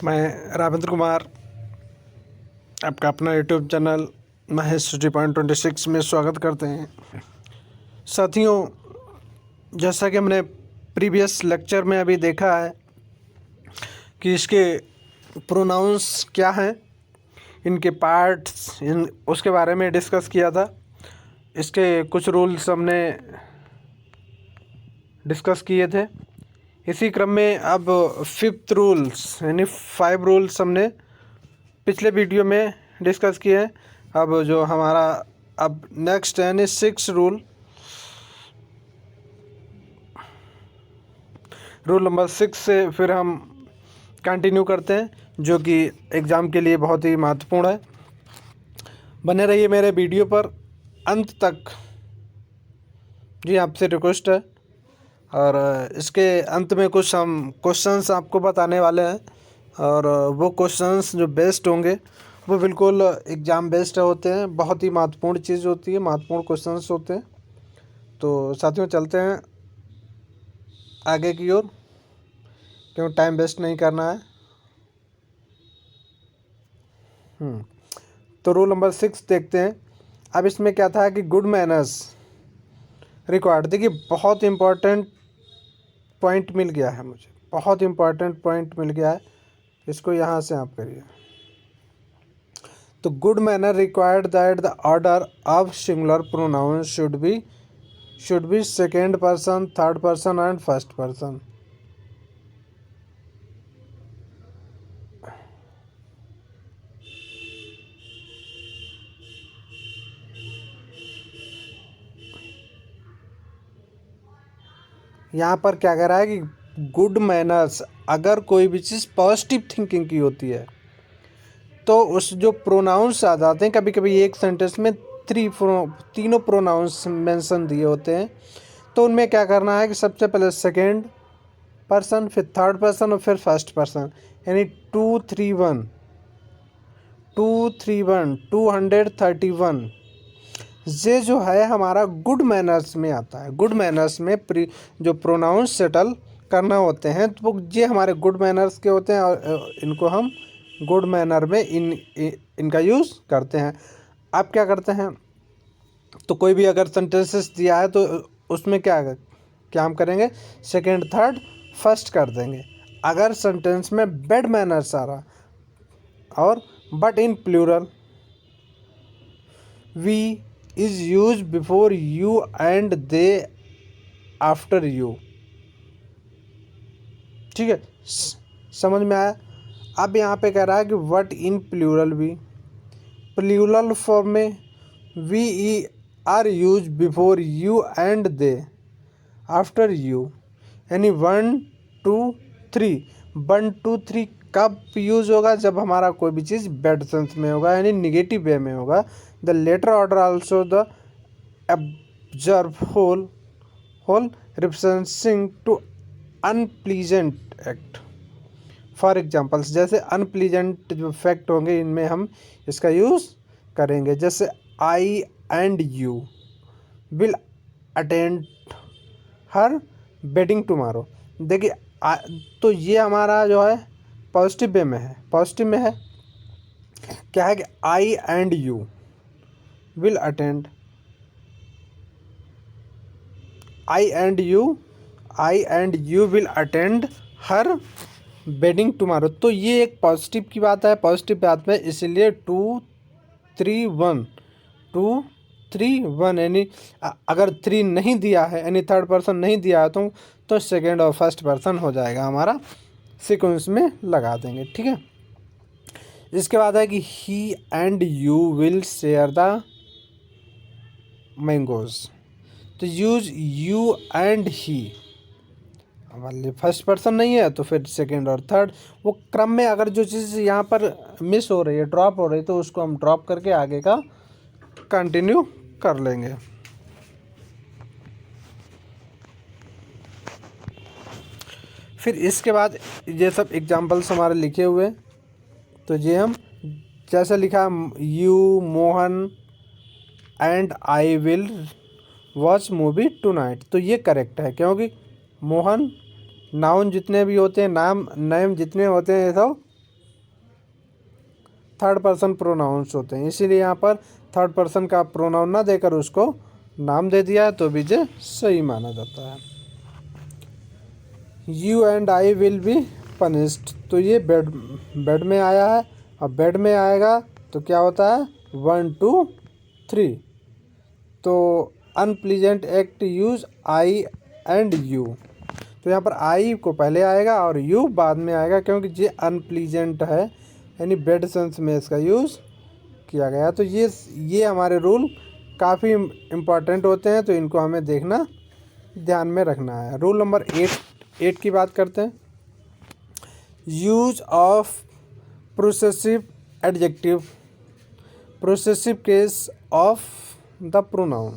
मैं रावेंद्र कुमार आपका अपना यूट्यूब चैनल महेश 3.26 में स्वागत करते हैं। साथियों, जैसा कि हमने प्रीवियस लेक्चर में अभी देखा है कि इसके प्रोनाउंस क्या हैं, इनके पार्ट्स, उसके बारे में डिस्कस किया था। इसके कुछ रूल्स हमने डिस्कस किए थे। इसी क्रम में अब 5th रूल्स यानी 5 रूल्स हमने पिछले वीडियो में डिस्कस किए हैं। अब जो हमारा अब नेक्स्ट यानी 6 रूल नंबर 6 से फिर हम कंटिन्यू करते हैं, जो कि एग्ज़ाम के लिए बहुत ही महत्वपूर्ण है। बने रहिए मेरे वीडियो पर अंत तक, जी आपसे रिक्वेस्ट है। और इसके अंत में कुछ हम क्वेश्चंस आपको बताने वाले हैं, और वो क्वेश्चंस जो बेस्ड होंगे वो बिल्कुल एग्ज़ाम बेस्ड होते हैं। बहुत ही महत्वपूर्ण चीज़ होती है, महत्वपूर्ण क्वेश्चंस होते हैं। तो साथियों, चलते हैं आगे की ओर, क्यों टाइम वेस्ट नहीं करना है। तो रूल नंबर 6 देखते हैं। अब इसमें क्या था कि गुड मैनर्स रिक्वायर्ड। देखिए, बहुत इम्पोर्टेंट पॉइंट मिल गया है मुझे, बहुत इम्पोर्टेंट पॉइंट मिल गया है। इसको यहाँ से आप करिए। तो good manner required that the order of singular pronoun should B second person, third person and first person. यहाँ पर क्या कह रहा है कि गुड मैनर्स, अगर कोई भी चीज़ पॉजिटिव थिंकिंग की होती है तो उस जो प्रोनाउंस आ जाते हैं, कभी कभी एक सेंटेंस में तीनों प्रोनाउंस मेंशन दिए होते हैं, तो उनमें क्या करना है कि सबसे पहले सेकेंड पर्सन, फिर थर्ड पर्सन और फिर फर्स्ट पर्सन, यानी 231 231 ये जो है हमारा गुड मैनर्स में आता है। गुड मैनर्स में जो प्रोनाउंस सेटल करना होते हैं, तो वो ये हमारे गुड मैनर्स के होते हैं, और इनको हम गुड मैनर में इनका यूज़ करते हैं। आप क्या करते हैं, तो कोई भी अगर सेंटेंसेस दिया है तो उसमें क्या हम करेंगे, सेकेंड थर्ड फर्स्ट कर देंगे। अगर सेंटेंस में बैड मैनर्स आ रहा और but in plural, we is use before you and they after you. ठीक है, समझ में आया। अब यहाँ पे कह रहा है कि what in plural we, plural form में we are use before you and they after you, यानी 1 2 3। 1 2 3 कब यूज होगा, जब हमारा कोई भी चीज़ बैड सेंस में होगा, यानी निगेटिव वे में होगा। The latter order also the observe whole referencing to unpleasant act। For examples, जैसे अनप्लीजेंट जो फैक्ट होंगे इनमें हम इसका यूज़ करेंगे। जैसे I and you will attend her wedding tomorrow. देखिए, तो ये हमारा जो है पॉजिटिव वे में है, पॉजिटिव में है। क्या है कि I and you will attend, I and you will attend her wedding tomorrow। तो ये एक पॉजिटिव की बात है, पॉजिटिव बात में, इसलिए 2 3 1 यानी अगर 3 नहीं दिया है, यानी थर्ड पर्सन नहीं दिया है, तो सेकेंड और फर्स्ट पर्सन हो जाएगा, हमारा सीक्वेंस में लगा देंगे। ठीक है। इसके बाद है कि he and you will share the mangoes। तो यूज यू एंड ही, वाले फर्स्ट पर्सन नहीं है तो फिर सेकेंड और थर्ड, वो क्रम में अगर जो चीज़ यहाँ पर मिस हो रही है, ड्रॉप हो रही है, तो उसको हम ड्रॉप करके आगे का कंटिन्यू कर लेंगे। फिर इसके बाद ये सब एग्जांपल्स हमारे लिखे हुए हैं, तो ये हम जैसे लिखा, you Mohan and I will watch movie tonight. तो ये करेक्ट है, क्योंकि मोहन, नाउन जितने भी होते हैं, नेम जितने होते हैं, ये सब थर्ड पर्सन प्रोनाउंस होते हैं, इसीलिए यहाँ पर थर्ड पर्सन का प्रोनाउन ना देकर उसको नाम दे दिया है, तो भी ये सही माना जाता है। You and I will be punished, तो ये बेड में आया है, अब बेड में आएगा तो क्या होता है 1 2 3, तो unpleasant act use I and you, तो यहाँ पर आई को पहले आएगा और यू बाद में आएगा, क्योंकि ये अनप्लीजेंट है, यानी बेड सेंस में इसका यूज़ किया गया। तो ये हमारे रूल काफ़ी इम्पॉर्टेंट होते हैं, तो इनको हमें देखना ध्यान में रखना है। रूल नंबर 8 की बात करते हैं। Use of progressive adjective, progressive case of the pronoun,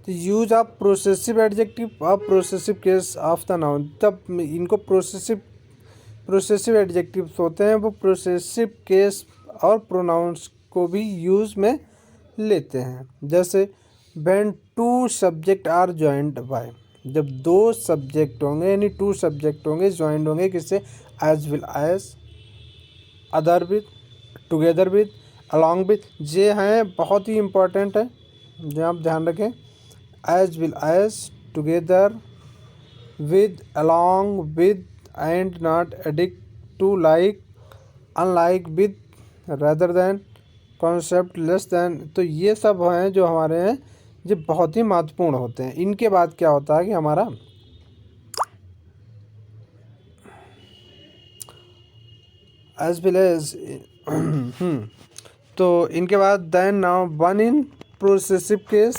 तो यूज ऑफ प्रोसेसिव एडजेक्टिव और progressive case of the noun, तब इनको प्रोसेसिव एडजेक्टिव्स होते हैं, वो प्रोसेसिव केस और प्रोनाउंस को भी यूज़ में लेते हैं। जैसे when 2 subject are joined by, जब 2 सब्जेक्ट होंगे यानी 2 सब्जेक्ट होंगे ज्वाइंड होंगे किससे, as well as, other with, together with, along with, ये हैं बहुत ही इम्पोर्टेंट है, जो आप ध्यान रखें। As well as, together with, along with, and not, addict to, like, unlike, with, rather than, concept, less than, तो ये सब हैं जो हमारे हैं ये बहुत ही महत्वपूर्ण होते हैं। इनके बाद क्या होता है कि हमारा एज विल एज तो इनके बाद then, now, one in possessive case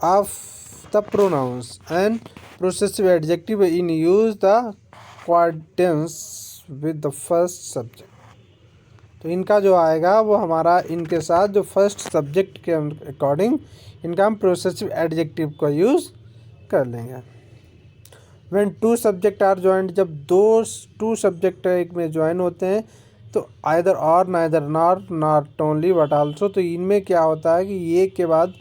of the pronouns and possessive adjective in use the quadrants with the first subject, तो इनका जो आएगा वो हमारा इनके साथ जो फर्स्ट सब्जेक्ट के अकॉर्डिंग इनका हम प्रोसेसिव एडजेक्टिव का यूज़ कर लेंगे। व्हेन 2 सब्जेक्ट आर जॉइंड, जब 2 सब्जेक्ट एक में ज्वाइन होते हैं, तो आइदर और, neither nor, not only but also, तो इनमें क्या होता है कि एक के बाद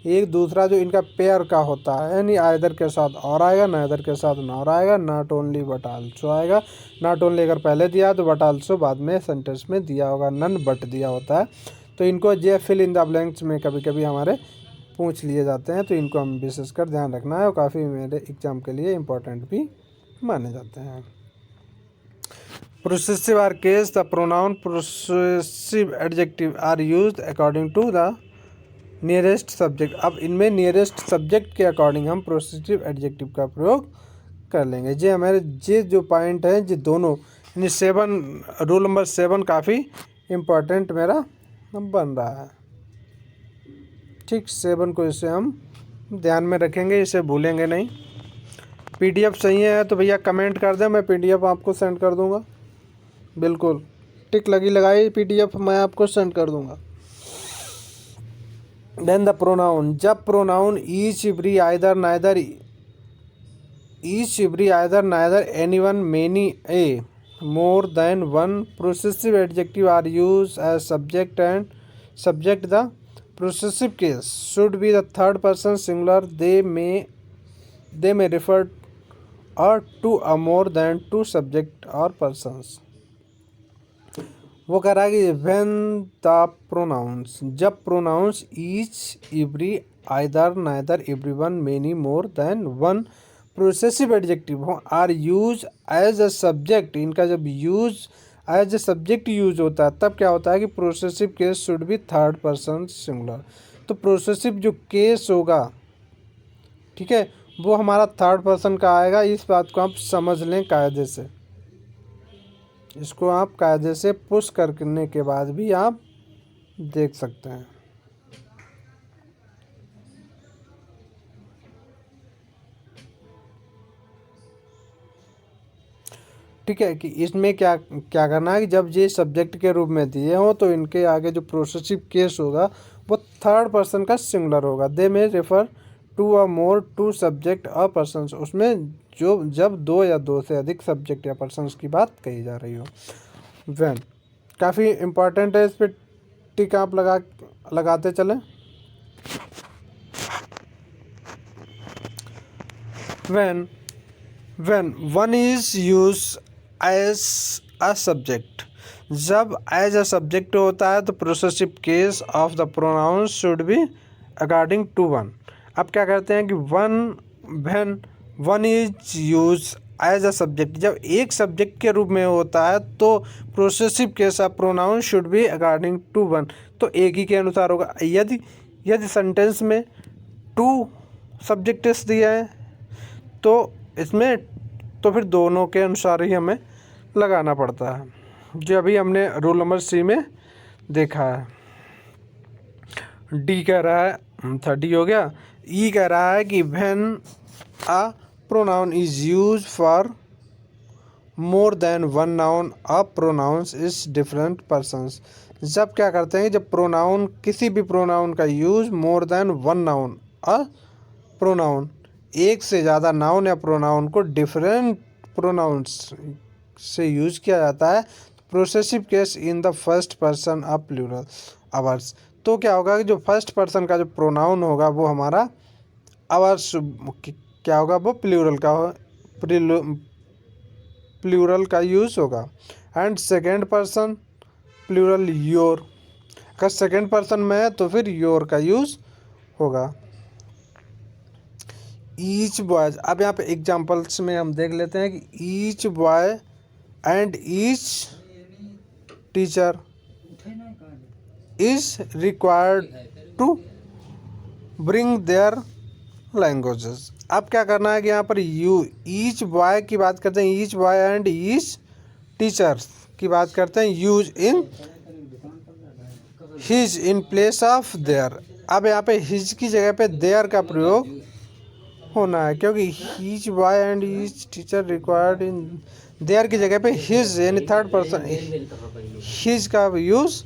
एक दूसरा जो इनका पेयर का होता है, यानी आइदर के साथ और आएगा, नाइदर के साथ नॉर आएगा, नॉट ओनली बट आल्सो आएगा। नॉट ओनली अगर पहले दिया तो बट आल्सो बाद में सेंटेंस में दिया होगा, नन बट दिया होता है, तो इनको जे फिल इन द ब्लैंक्स में कभी कभी हमारे पूछ लिए जाते हैं, तो इनको हम विशेषकर ध्यान रखना है और काफ़ी मेरे एग्जाम के लिए इम्पोर्टेंट भी माने जाते हैं। Possessive are case the pronoun possessive adjective are used according to the nearest subject, अब इनमें नियरेस्ट सब्जेक्ट के अकॉर्डिंग हम प्रोसेसिव एडजेक्टिव का प्रयोग कर लेंगे। ये हमारे ये जो पॉइंट है ये दोनों, यानी 7, रूल नंबर 7 काफ़ी इम्पोर्टेंट मेरा बन रहा है। ठीक, 7 को इसे हम ध्यान में रखेंगे, इसे भूलेंगे नहीं। PDF सही है तो भैया कमेंट कर दें, मैं PDF आपको सेंड कर दूंगा। बिल्कुल टिक लगाई, PDF मैं आपको सेंड कर दूंगा। देन द प्रोनाउन, जब pronoun each every either neither anyone many a more than one possessive adjective are use as subject and subject, the possessive case should be the third person singular, they may refer or to a more than 2 subject or persons। वो कह रहा है कि when the pronouns, जब pronouns each, every, either, neither, everyone, many, more than one possessive adjective हो are used as a subject, इनका जब use as a subject use होता है तब क्या होता है कि possessive case should be third person singular। तो possessive जो केस होगा, ठीक है, वो हमारा थर्ड पर्सन का आएगा। इस बात को आप समझ लें कायदे से, इसको आप कायदे से पुश करने के बाद भी आप देख सकते हैं। ठीक है, कि इसमें क्या करना है कि जब ये सब्जेक्ट के रूप में दिए हों तो इनके आगे जो प्रोसेसिव केस होगा वो थर्ड पर्सन का सिंगुलर होगा। They may refer to a more 2 subject और पर्सन्स, उसमें जब 2 या 2 से अधिक सब्जेक्ट या पर्सन्स की बात कही जा रही हो। व्हेन काफ़ी इम्पॉर्टेंट है, इस पर टिक आप लगाते चलें। when one is used as a subject, जब एज अ सब्जेक्ट होता है तो possessive case of the pronoun should be according to one. अब क्या करते हैं कि one is use as a subject, जब एक सब्जेक्ट के रूप में होता है तो possessive case of pronoun should be according to one, तो एक ही के अनुसार होगा। यदि सेंटेंस में टू सब्जेक्ट्स दिए हैं तो इसमें तो फिर दोनों के अनुसार ही हमें लगाना पड़ता है, जो अभी हमने रूल नंबर सी में देखा है। डी कह रहा है 30 हो गया। ई कह रहा है कि when a pronoun is use for more than one noun a pronouns is different persons. जब क्या करते हैं, जब प्रोनाउन किसी भी प्रोनाउन का use more than one noun a pronoun, एक से ज़्यादा नाउन या प्रोनाउन को डिफरेंट प्रोनाउंस से यूज किया जाता है, possessive case in the first person of plural ours. तो क्या होगा कि जो फर्स्ट पर्सन का जो प्रोनाउन होगा वो हमारा आवर्स क्या होगा, वो प्लूरल का यूज होगा। And second person plural your, अगर सेकेंड पर्सन में है तो फिर योर का यूज होगा। ईच बॉयज, अब यहाँ पे एग्जाम्पल्स में हम देख लेते हैं कि each boy and each teacher is required to bring their languages. अब क्या करना है कि यहाँ पर ईच बॉय की बात करते हैं, each boy and each teachers की बात करते हैं, use in his in place of their. अब यहाँ पे हिज की जगह पे देयर का प्रयोग होना है, क्योंकि each boy and each teacher required in, their की जगह पे हिज यानी थर्ड पर्सन हिज का यूज़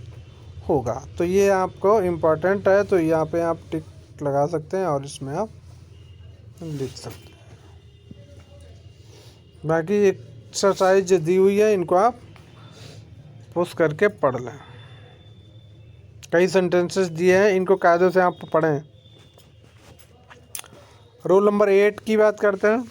होगा। तो ये आपको इम्पोर्टेंट है, तो यहाँ पे आप टिक लगा सकते हैं और इसमें आप लिख सकते हैं। बाकी एक्सरसाइज जो दी हुई है इनको आप पुश करके पढ़ लें। कई सेंटेंसेस दिए हैं, इनको कायदे से आप पढ़ें। रूल नंबर 8 की बात करते हैं।